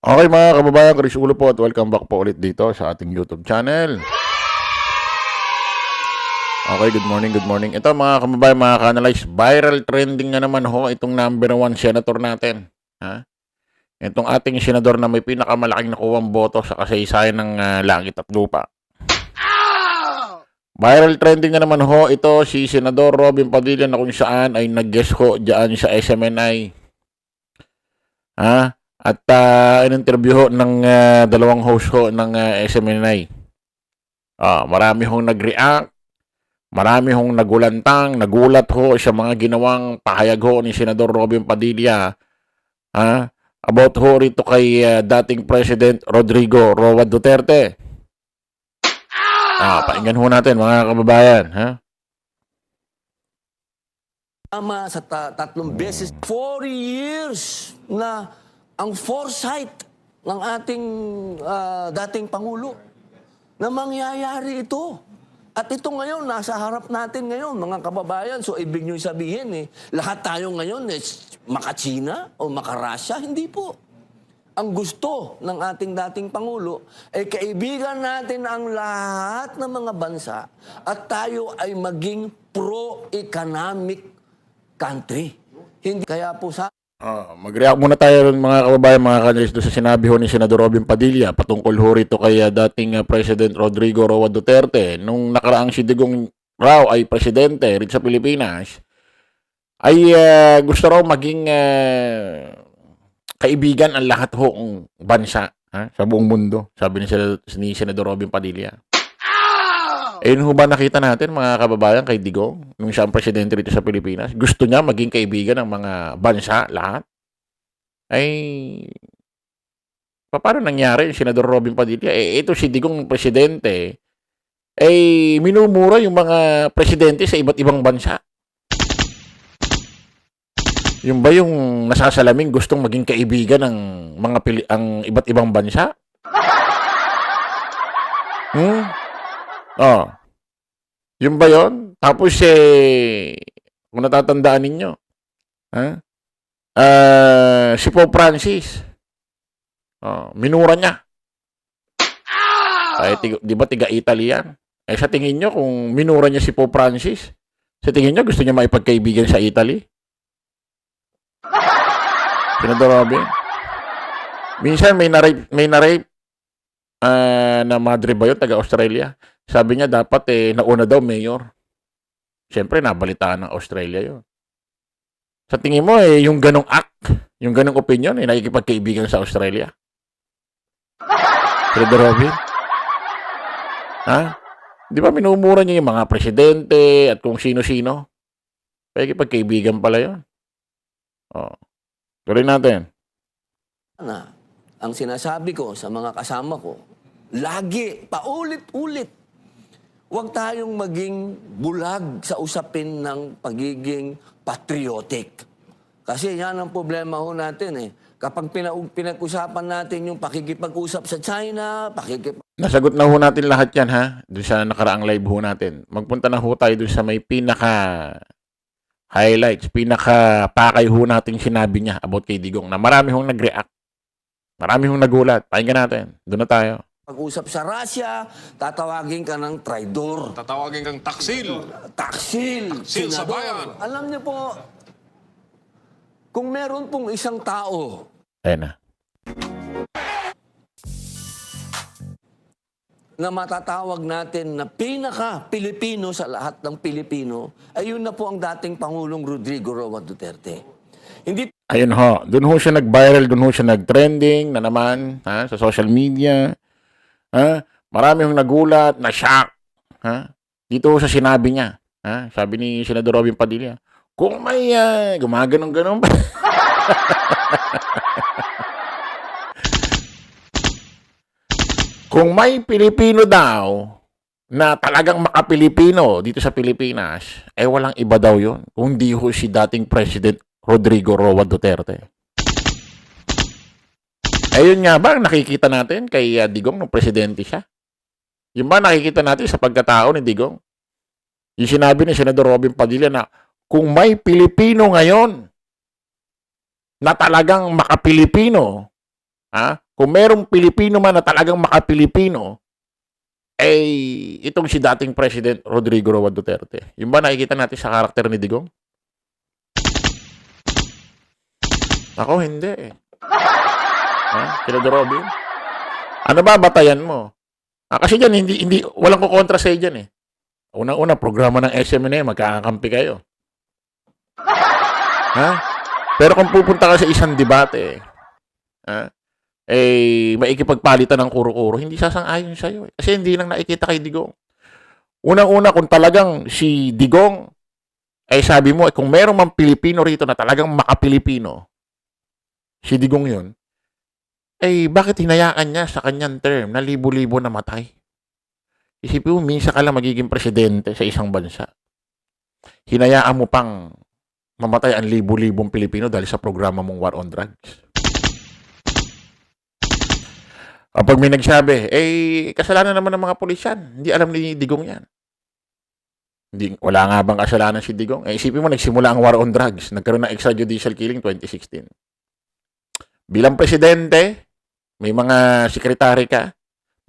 Okay mga kababayan, Chris Ulo po at welcome back po ulit dito sa ating YouTube channel. Okay, good morning, good morning. Ito mga kababayan, mga ka-analyze, viral trending na naman ho itong number 1 senator natin. Ha? Itong ating senador na may pinakamalaking nakuwang boto sa kasaysayan ng langit at lupa. Viral trending na naman ho ito si Senador Robin Padilla na kung saan ay nag-guest ho dyan sa SMNI. Ha? At in-interview ho ng dalawang host ho ng SMNI. Marami hong nag-react, marami hong nagulantang, nagulat ho sa mga ginawang pahayag ho ni Senador Robin Padilla about ho rito kay dating President Rodrigo Roa Duterte. Pakinggan ho natin mga kababayan. Tama sa tatlong beses, 4 years na ang foresight ng ating dating Pangulo na mangyayari ito. At ito ngayon, nasa harap natin ngayon, mga kababayan. So, ibig nyo sabihin, lahat tayo ngayon, maka-China o maka-Russia? Hindi po. Ang gusto ng ating dating Pangulo ay kaibigan natin ang lahat ng mga bansa at tayo ay maging pro-economic country. Hindi kaya po sa Mag-react muna tayo mga kababayan, mga kanalis doon sa sinabi ho ni Senador Robin Padilla patungkol ho rito kay dating President Rodrigo Roa Duterte. Nung nakaraang si Digong raw ay presidente rito sa Pilipinas, ay gusto raw maging kaibigan ang lahat hoong bansa sa buong mundo, sabi ni Senador Robin Padilla. Ayun ho ba nakita natin mga kababayan kay Digong nung siya ang presidente rito sa Pilipinas? Gusto niya maging kaibigan ng mga bansa lahat? Ay, paano nangyari yung Senador Robin Padilla? Ito si Digong presidente, minumura yung mga presidente sa iba't ibang bansa. Yung ba yung nasasalaming gustong maging kaibigan ng mga ang iba't ibang bansa? Yung ba yun? Tapos kung natatandaan ninyo, si Pope Francis, minura niya. Di ba tiga-Italy yan? Sa tingin nyo, kung minura niya si Pope Francis, sa tingin nyo, gusto niya maipagkaibigan sa Italy? Senador Robin? Minsan may na-rape na madre ba yun, taga-Australia? Sabi niya dapat nauna daw mayor. Siyempre, nabalitaan ng Australia yun. Sa tingin mo, yung ganong act, yung ganong opinion, nakikipagkaibigan sa Australia? Senador Robin? Di ba minumura niya yung mga presidente at kung sino-sino? Nakikipagkaibigan pala yun. Tuloy natin. Ang sinasabi ko sa mga kasama ko, lagi, paulit-ulit, huwag tayong maging bulag sa usapin ng pagiging patriotic. Kasi yan ang problema ho natin Kapag pinag-usapan natin yung pakikipag-usap sa China, Nasagot na ho natin lahat yan doon sa nakaraang live ho natin. Magpunta na ho tayo doon sa may highlights, pakay ho natin sinabi niya about kay Digong na marami hong nag-react. Marami hong nagulat. Pakinggan natin. Doon na tayo. Pag-usap sa Russia, tatawagin ka ng traidor. Tatawagin kang taksil. Taksil Sa bayan. Alam niyo po, kung meron pong isang tao Ayan na. na matatawag natin na pinaka-Pilipino sa lahat ng Pilipino, ay yun na po ang dating Pangulong Rodrigo Roa Duterte. Hindi Ayun ho. Doon ho siya nag-viral, doon ho siya nag-trending na naman sa social media. Marami hong nagulat, na-shock. Dito ho sa sinabi niya. Sabi ni Senador Robin Padilla, kung may gumaganong-ganon ba? Kung may Pilipino daw na talagang maka-Pilipino dito sa Pilipinas, walang iba daw yun. Kung di ho si dating President Rodrigo Roa Duterte. Ayun nga ba nakikita natin kay Digong nung presidente siya? Yung ba nakikita natin sa pagkatao ni Digong? Yung sinabi ni Senador Robin Padilla na kung may Pilipino ngayon na talagang maka-Pilipino, Kung merong Pilipino man na talagang maka-Pilipino, itong si dating President Rodrigo Roa Duterte. Yung ba nakikita natin sa karakter ni Digong? Ako, hindi eh. Senador Robin? Ano ba batayan mo? Kasi dyan, walang kukontra sa dyan eh. Unang-una, programa ng SMNA, magkakakampi kayo. Pero kung pupunta ka sa isang debate, maikipagpalitan ng kuro-kuro, hindi sasang-ayon sa'yo eh. Kasi hindi lang nakikita kay Digong. Unang-una, kung talagang si Digong, sabi mo, kung merong mang Pilipino rito na talagang maka-Pilipino, si Digong yun, bakit hinayaan niya sa kanyang term na libo-libo na matay? Isipin mo, minsan ka lang magiging presidente sa isang bansa. Hinayaan mo pang mamatay ang libo-libong Pilipino dahil sa programa mong War on Drugs. Kapag may nagsabi, kasalanan naman ng mga pulisyan. Hindi alam ni Digong yan. Wala nga bang kasalanan si Digong? Isipin mo, nagsimula ang War on Drugs. Nagkaroon ng extrajudicial killing 2016. Bilang presidente, may mga sekretary ka,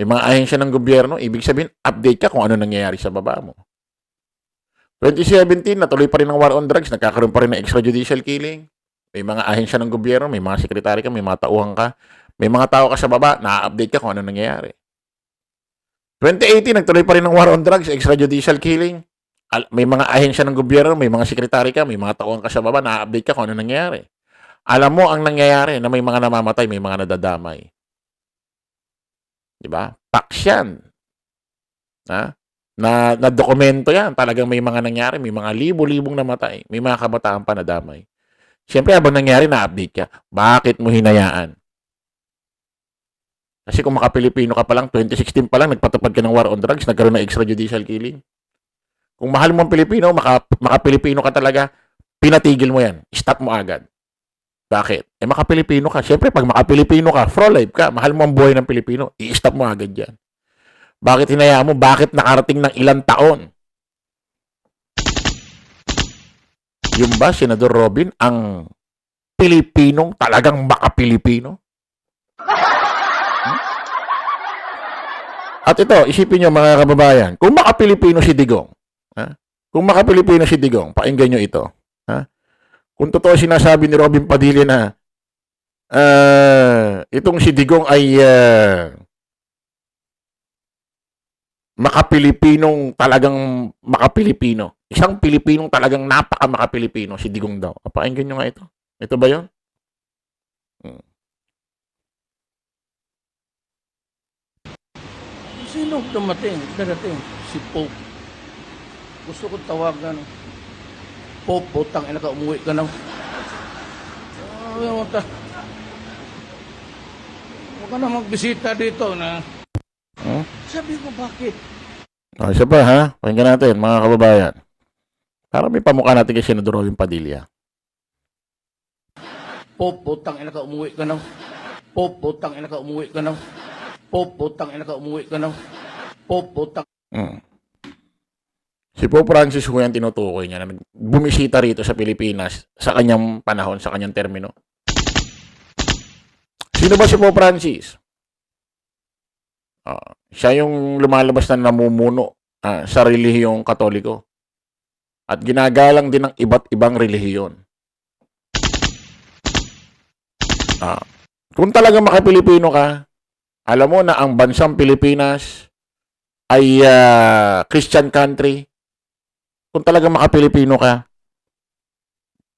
may mga ahensya ng gobyerno, ibig sabihin, update ka kung ano nangyayari sa baba mo. 2017, natuloy pa rin ang War on Drugs, nagkakaroon pa rin ng extrajudicial killing, may mga ahensya ng gobyerno, may mga sekretary ka, may mga tauhan ka, may mga tao ka sa baba, na-update ka kung ano nangyayari. 2018, nagtuloy pa rin ang War on Drugs, extrajudicial killing, may mga ahensya ng gobyerno, may mga sekretary ka, may mga tauhan ka sa baba, na-update ka kung ano nangyayari. Alam mo ang nangyayari na may mga namamatay, may mga nadadamay. Diba? Facts yan. Na dokumento yan. Talagang may mga nangyari, may mga libo-libong namatay, may mga kabataan pa nadamay. Siyempre, habang nangyari, na-update ka. Bakit mo hinayaan? Kasi kung maka-Pilipino ka pa lang, 2016 pa lang, nagpatupad ka ng War on Drugs, nagkaroon ng extrajudicial killing. Kung mahal mo ang Pilipino, maka-Pilipino ka talaga, pinatigil mo yan. Stop mo agad. Bakit? Maka-Pilipino ka. Siyempre, pag maka-Pilipino ka, pro-life ka, mahal mo ang buhay ng Pilipino, i-stop mo agad yan. Bakit hinayaan mo? Bakit nakarating ng ilang taon? Yung ba, Senador Robin, ang Pilipinong talagang maka-Pilipino? At ito, isipin nyo mga kababayan, kung maka-Pilipino si Digong, kung maka-Pilipino si Digong, pakinggan nyo ito, kung totoo sinasabi ni Robin Padilla na itong si Digong ay maka-Pilipinong talagang maka-Pilipino. Isang Pilipinong talagang napaka-maka-Pilipino, si Digong daw. Pakinggan nyo nga ito. Ito ba yun? Sino darating? Si Pope. Gusto ko tawagan. Pope, butang ina ka, umuwi ka na. Huwag ka na magbisita dito na. Sabi ko, bakit? Isa pa ha? Pakinggan natin mga kababayan. Para may pamukha natin kay Senador Robin Padilla. Pope, butang ina ka, umuwi ka na. Pope, butang ina ka, umuwi ka na. Pope, butang ina ka, umuwi ka na. Pope, butang. Si Pope Francis ko yan tinutukoy niya na bumisita rito sa Pilipinas sa kanyang panahon, sa kanyang termino. Sino ba si Pope Francis? Siya yung lumalabas na namumuno sa relihiyong Katoliko. At ginagalang din ng iba't ibang relihiyon. Kung talagang maka-Pilipino ka, alam mo na ang bansang Pilipinas ay Christian country. Kung talagang maka-Pilipino ka,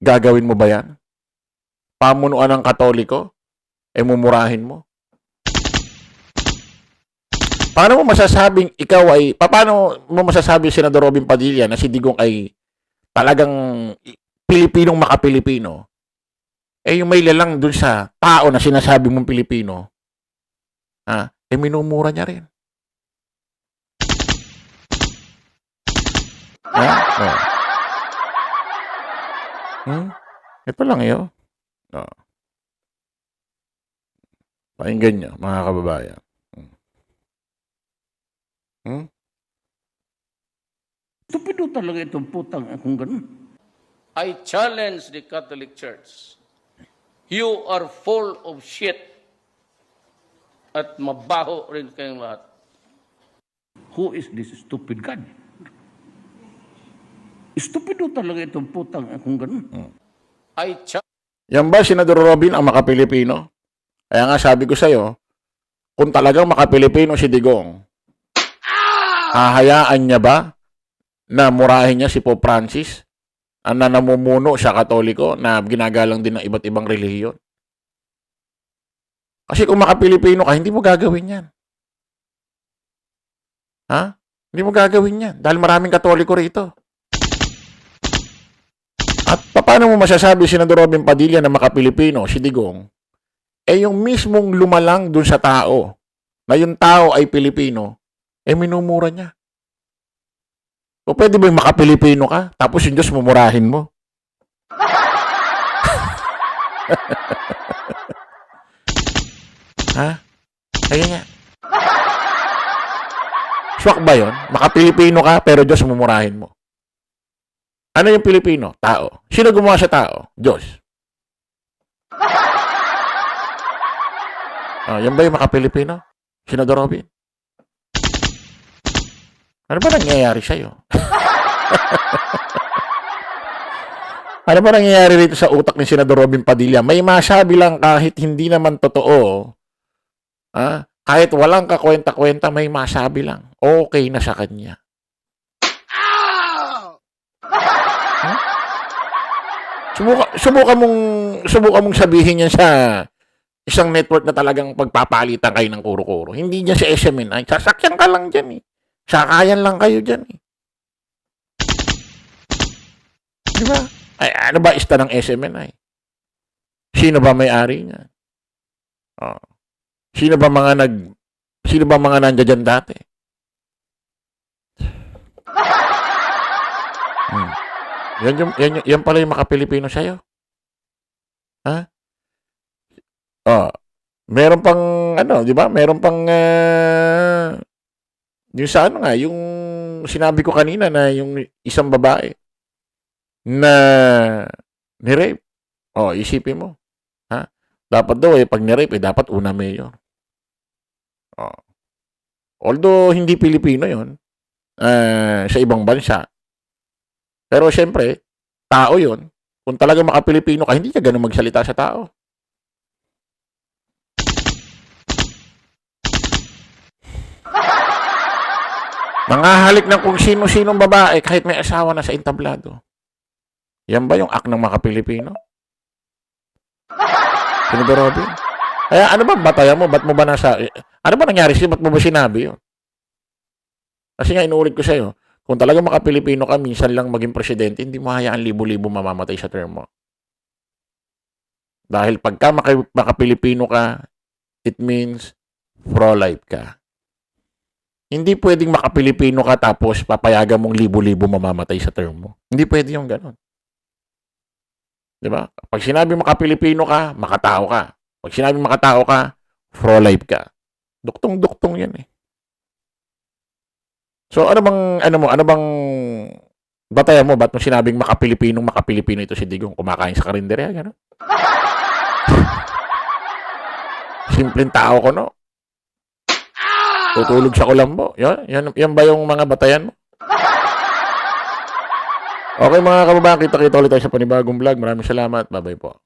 gagawin mo ba yan? Pamunuan ng Katoliko, mumurahin mo? Paano mo masasabing ikaw ay, paano mo masasabi Senador Robin Padilla na si Digong ay talagang Pilipinong maka-Pilipino? Yung may lalang dun sa tao na sinasabi mong Pilipino, minumura niya rin. Ito lang yun. Pakinggan nyo, mga kababayan. Tupido talaga itong putang akong ganun. I challenge the Catholic Church. You are full of shit. at mabaho rin kayong lahat. Who is this stupid God? Stupido talaga itong putang kung ganun. I Yan ba, Senador Robin, ang maka-Pilipino? Kaya nga sabi ko sa'yo, kung talagang maka-Pilipino si Digong, hahayaan niya ba na murahin niya si Pope Francis na namumuno sa Katoliko na ginagalang din ng iba't ibang relihiyon? Kasi kung maka-Pilipino ka, hindi mo gagawin yan. Ha? Hindi mo gagawin yan dahil maraming Katoliko rito. At paano mo masasabi, Senador Robin Padilla, na maka-Pilipino si Digong, yung mismong lumalang dun sa tao, na yung tao ay Pilipino, minumura niya. O pwede ba yung maka-Pilipino ka, tapos yung Diyos mumurahin mo? Ha? Kaya nga. Swak ba yun? Maka-Pilipino ka, pero Diyos mumurahin mo. Ano yung Pilipino? Tao. Sino gumawa sa tao? Diyos. Yan ba yung maka-Pilipino? Senador Robin? Ano ba nangyayari sa'yo? Ano ba nangyayari rito sa utak ni Senador Robin Padilla? May masabi lang kahit hindi naman totoo. Kahit walang kakwenta-kwenta, may masabi lang. Okay na sa kanya. Subukan mong sabihin yan sa isang network na talagang pagpapalitan kayo ng kuro-kuro. Hindi niya sa SMNI. Sasakyan ka lang dyan eh. Sakayan lang kayo dyan eh. Di ba? Ano ba ista ng SMNI? Sino ba may-ari niya? Sino ba mga nandiyan dyan dati? Yan pala yung maka-Pilipino sa'yo. Ha? Meron pang, di ba? Meron pang, yung sa ano nga, yung sinabi ko kanina na yung isang babae na ni-rape. Isipin mo. Ha? Dapat daw pag ni-rape, dapat una mayor. Although, hindi Pilipino yon sa ibang bansa. Pero syempre, tao yon. Kung talaga maka-Pilipino ka, hindi ka ganun magsalita sa tao. Nangahalik ng kung sino-sinong babae kahit may asawa na sa entablado. Yan ba yung act ng maka-Pilipino? Senador Robin? Kaya ano ba batayan mo? Ba't mo ba ano ba nangyari sa'yo? Ba't mo ba sinabi yun? Kasi nga inuulit ko sa'yo, kung talaga maka-Pilipino ka, minsan lang maging presidente, hindi mo hayaan libo-libo mamamatay sa term mo. Dahil pagka maka-Pilipino ka, it means pro-life ka. Hindi pwedeng maka-Pilipino ka tapos papayagan mong libo-libo mamamatay sa term mo. Hindi pwede yung ganun. Diba? Pag sinabi maka-Pilipino ka, makatao ka. Pag sinabi makatao ka, pro-life ka. Duktong-duktong yan eh. So, ano bang batayan mo? Ba't mo sinabing maka-Pilipino ito si Digong? Kumakain sa karinderya, gano'n? Simpleng tao ko, no? Tutulog sa kulambo. Yan ba yung mga batayan mo? Okay, mga kababayan, kita-kita ulit tayo sa panibagong vlog. Maraming salamat. Bye-bye po.